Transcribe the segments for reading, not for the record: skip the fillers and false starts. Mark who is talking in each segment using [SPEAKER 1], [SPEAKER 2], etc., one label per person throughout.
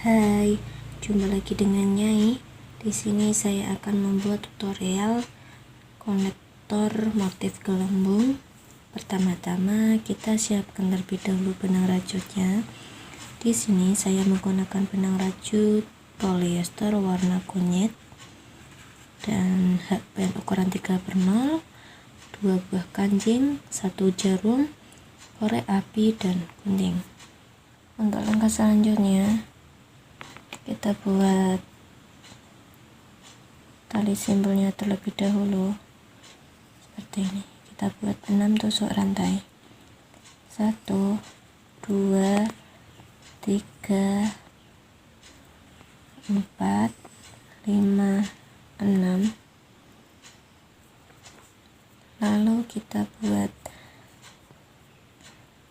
[SPEAKER 1] Hai, jumpa lagi dengan Nyai. Di sini saya akan membuat tutorial konektor motif gelembung. Pertama-tama kita siapkan terlebih dahulu benang rajutnya. Di sini saya menggunakan benang rajut polyester warna kunyit dan hakband ukuran 3/0, 2 buah kancing, 1 jarum, korek api dan gunting. Untuk langkah selanjutnya kita buat tali simpulnya terlebih dahulu seperti ini. Kita buat 6 tusuk rantai, 1 2 3 4 5 6. Lalu kita buat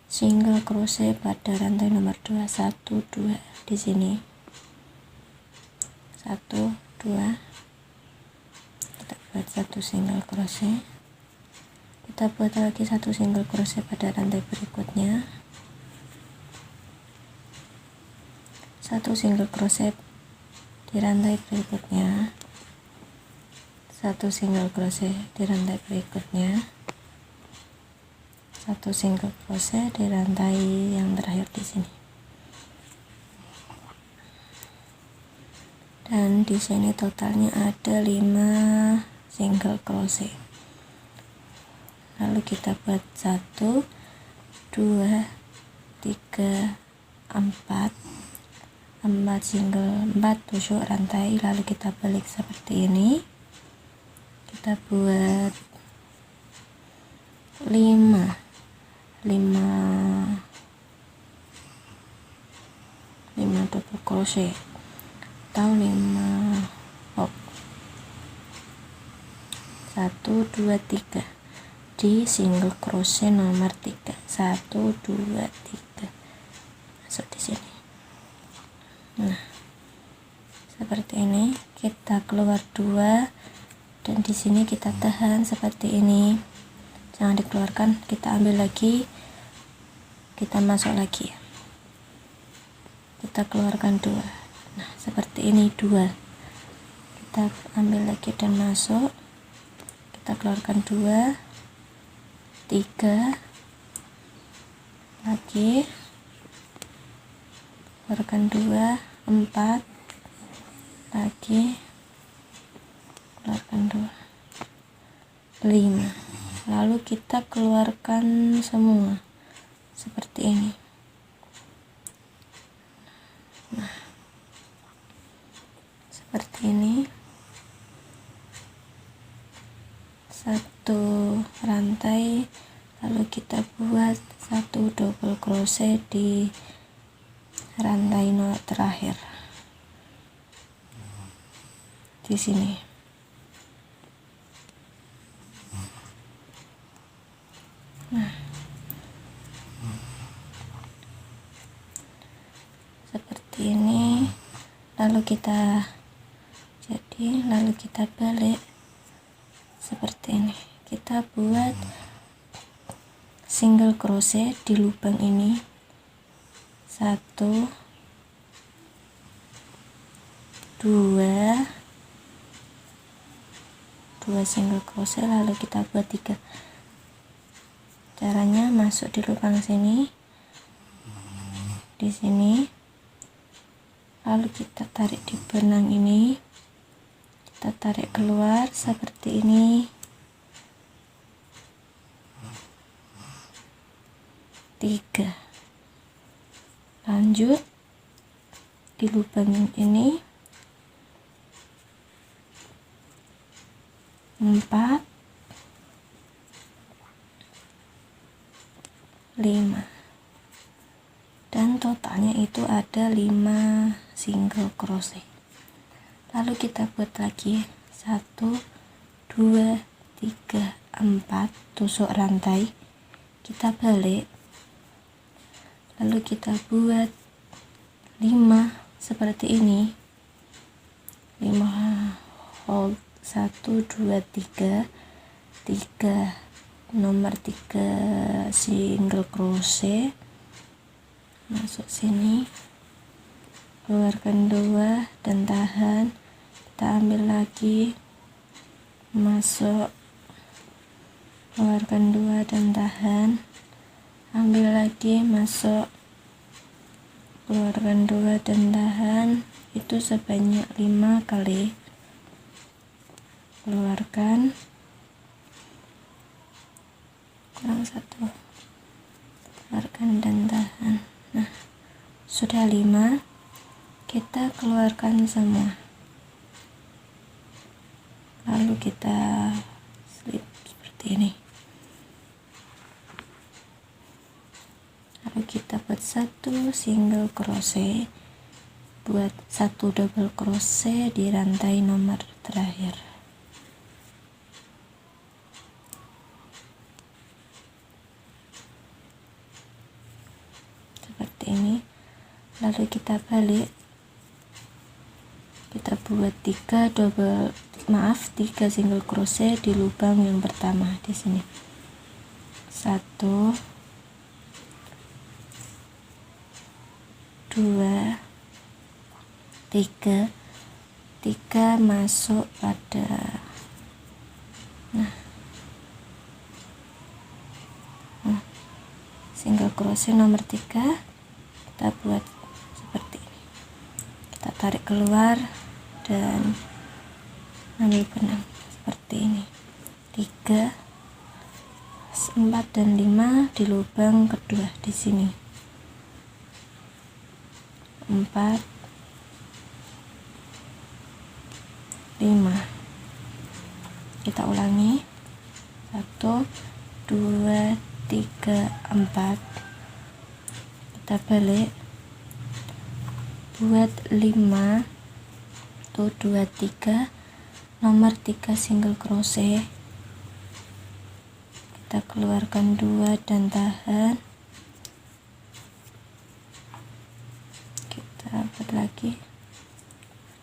[SPEAKER 1] single crochet pada rantai nomor 2, 1 2 di sini, 1 2. Kita buat 1 single crochet, kita buat lagi 1 single crochet pada rantai berikutnya, 1 single crochet di rantai berikutnya, 1 single crochet di rantai berikutnya, 1 single crochet di rantai yang terakhir di sini. Dan di sini totalnya ada 5 single crochet. Lalu kita buat 1 2 3 4 single 4 tusuk rantai, lalu kita balik seperti ini. Kita buat 5 double crochet atau 5 hop, 1 2 3 di single crochet nomor 3, 1 2 3 masuk di sini. Nah, seperti ini. Kita keluar 2 dan di sini kita tahan seperti ini, jangan dikeluarkan. Kita ambil lagi, kita masuk lagi, kita keluarkan 2. Nah, seperti ini 2, kita ambil lagi dan masuk, kita keluarkan 2 3 lagi, keluarkan 2 4 lagi, keluarkan 2 5. Lalu kita keluarkan semua seperti ini. Nah, seperti ini. 1 rantai, lalu kita buat 1 double crochet di rantai terakhir di sini. Nah, seperti ini. Lalu kita balik seperti ini. Kita buat single crochet di lubang ini, 1 2 single crochet, lalu kita buat 3. Caranya masuk di lubang sini, di sini, lalu kita tarik di benang ini, kita tarik keluar seperti ini, 3. Lanjut di lubang ini, 4 5, dan totalnya itu ada 5 single crochet. Lalu kita buat lagi 1 2 3 4 tusuk rantai, kita balik, lalu kita buat 5 seperti ini, 5 hold, 1 2 3 nomor 3 single crochet, masuk sini, keluarkan 2 dan tahan, kita ambil lagi, masuk, keluarkan 2 dan tahan, ambil lagi, masuk, keluarkan 2 dan tahan. Itu sebanyak 5 kali. Keluarkan, kurang 1, keluarkan dan tahan. Nah, sudah 5, kita keluarkan semua, lalu kita slip seperti ini, lalu kita buat 1 single crochet, buat 1 double crochet di rantai nomor terakhir. Seperti ini, lalu kita balik, kita buat 3 single crochet di lubang yang pertama di sini. 1, 2, 3 masuk pada single crochet nomor 3, kita buat seperti ini, kita tarik keluar dan ambil benang seperti ini. 3, 4 dan 5 di lubang kedua di sini. 4, 5, kita ulangi. 1, 2, 3, 4, kita balik, buat 5, 1, 2, 3, nomor 3 single crochet, kita keluarkan 2 dan tahan, kita buat lagi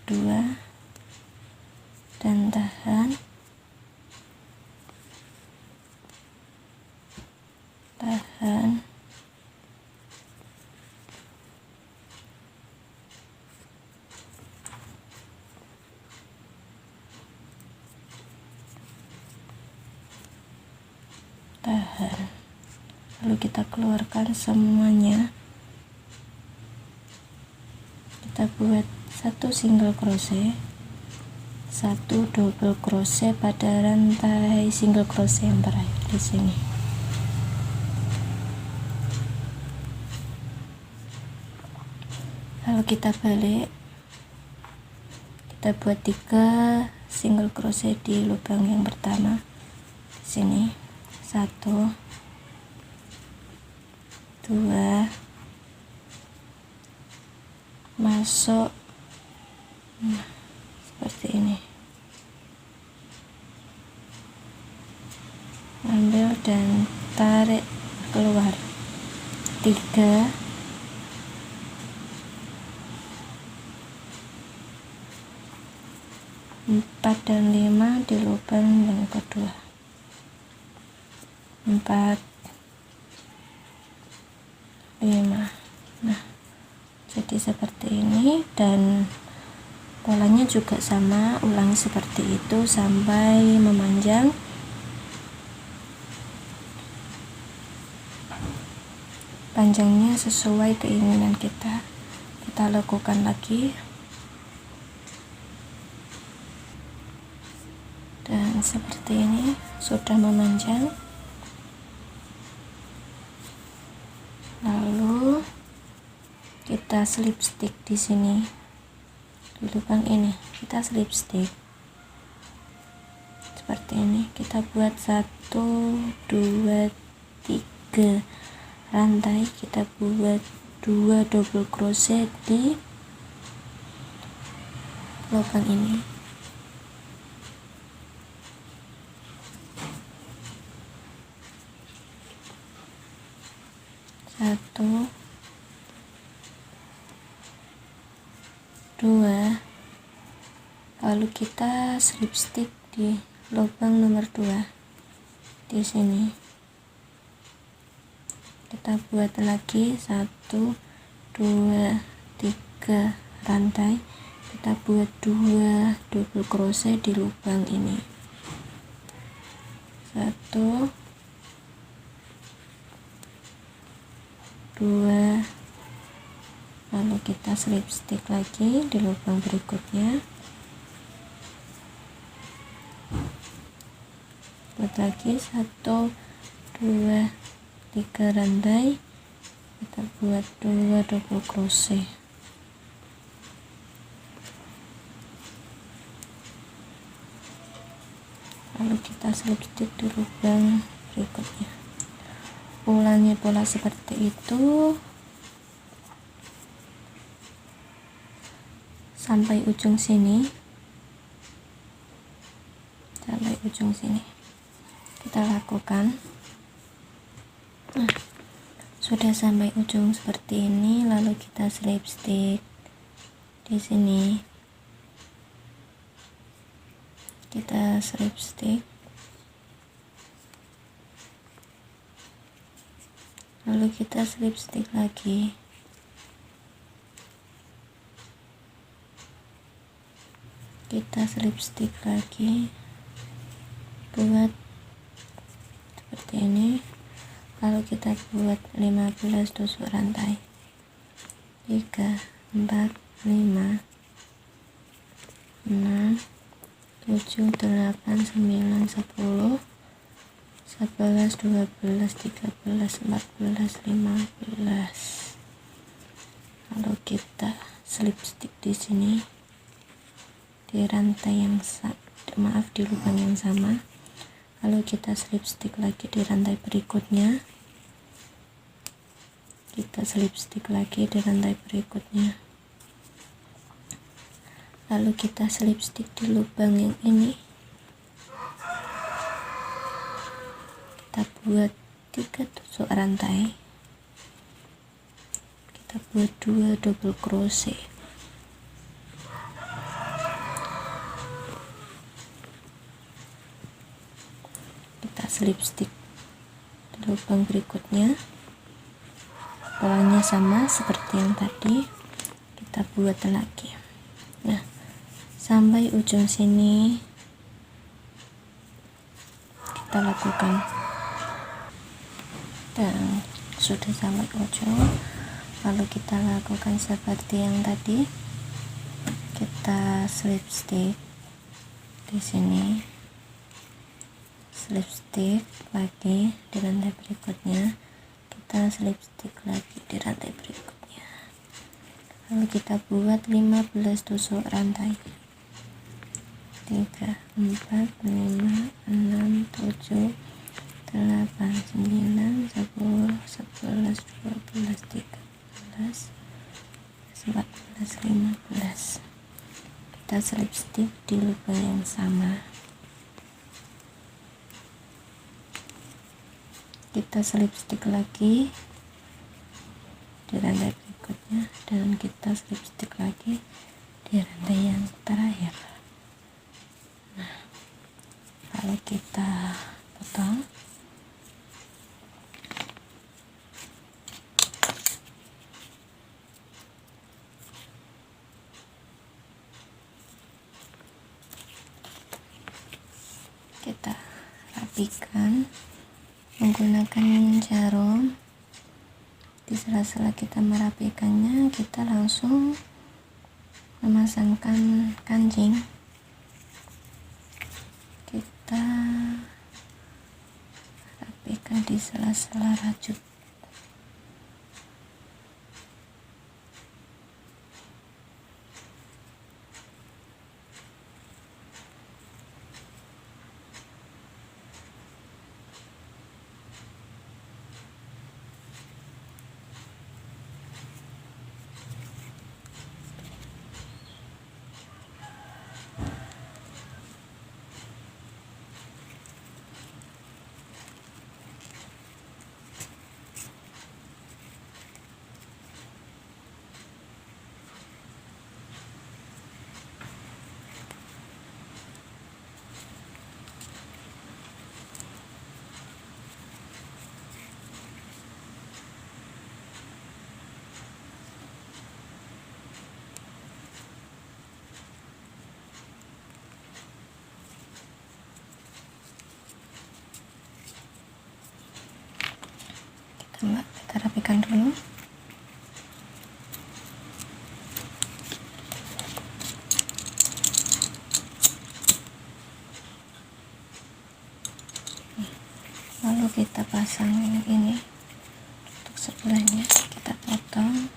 [SPEAKER 1] 2 dan tahan, tahan, lalu kita keluarkan semuanya, kita buat 1 single crochet, 1 double crochet pada rantai single crochet yang terakhir di sini. Lalu kita balik, kita buat 3 single crochet di lubang yang pertama di sini. 1, 2, masuk, seperti ini, ambil dan tarik keluar. 3, 4 dan 5 di lubang yang kedua. 4, 5. Nah, jadi seperti ini, dan polanya juga sama, ulangi seperti itu sampai memanjang. Panjangnya sesuai keinginan kita lakukan lagi. Dan seperti ini sudah memanjang. Lalu kita slip stick di sini, di lubang ini kita slip stick seperti ini. Kita buat 1, 2, 3 rantai, kita buat 2 double crochet di lubang ini. 1, 2, lalu kita slip stick di lubang nomor 2 di sini. Kita buat lagi 1, 2, 3 rantai, kita buat 2 double crochet di lubang ini, 1 2, lalu kita slip stitch lagi di lubang berikutnya, buat lagi 1 2 3 rantai, kita buat 2 double crochet, lalu kita slip stitch di lubang berikutnya. Ulangi pola seperti itu sampai ujung sini, kita lakukan. Nah, sudah sampai ujung seperti ini, lalu kita slip stitch di sini, kita slip stitch, lalu kita slip stitch lagi, kita slip stitch lagi, buat seperti ini, lalu kita buat 15 tusuk rantai, 3 4 5 6 7 8 9 10 11 12 13 14 15, lalu kita slip stitch di sini di rantai yang di lubang yang sama, lalu kita slip stitch lagi di rantai berikutnya, kita slip stitch lagi di rantai berikutnya, lalu kita slip stitch di lubang yang ini, kita buat 3 tusuk rantai, kita buat 2 double crochet, kita slip stitch di lubang berikutnya. Polanya sama seperti yang tadi, kita buat lagi. Nah, sampai ujung sini kita lakukan, dan sudah sampai ujung, lalu kita lakukan seperti yang tadi, kita slip stitch di sini, slip stitch lagi di rantai berikutnya, kita slip stitch lagi di rantai berikutnya, lalu kita buat 15 tusuk rantai, 3 4 5 6 7 8 9 10 11 12 13 14 15, kita slip stitch di lubang yang sama, kita slip stitch lagi di rantai berikutnya, dan kita slip stitch lagi di rantai yang terakhir. Nah, lalu kita potong, kita rapikan menggunakan jarum. Di sela-sela kita merapikannya, kita langsung memasangkan kancing, kita rapikan di sela-sela rajut. rapihkan dulu. Lalu kita pasang ini untuk sebelahnya, kita potong.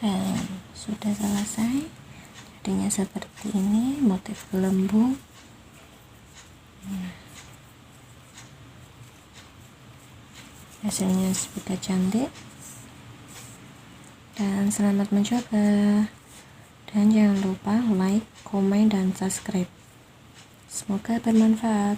[SPEAKER 1] Dan sudah selesai, jadinya seperti ini, motif gelembung. Hasilnya juga cantik. Dan selamat mencoba, dan jangan lupa like, komen, dan subscribe. Semoga bermanfaat.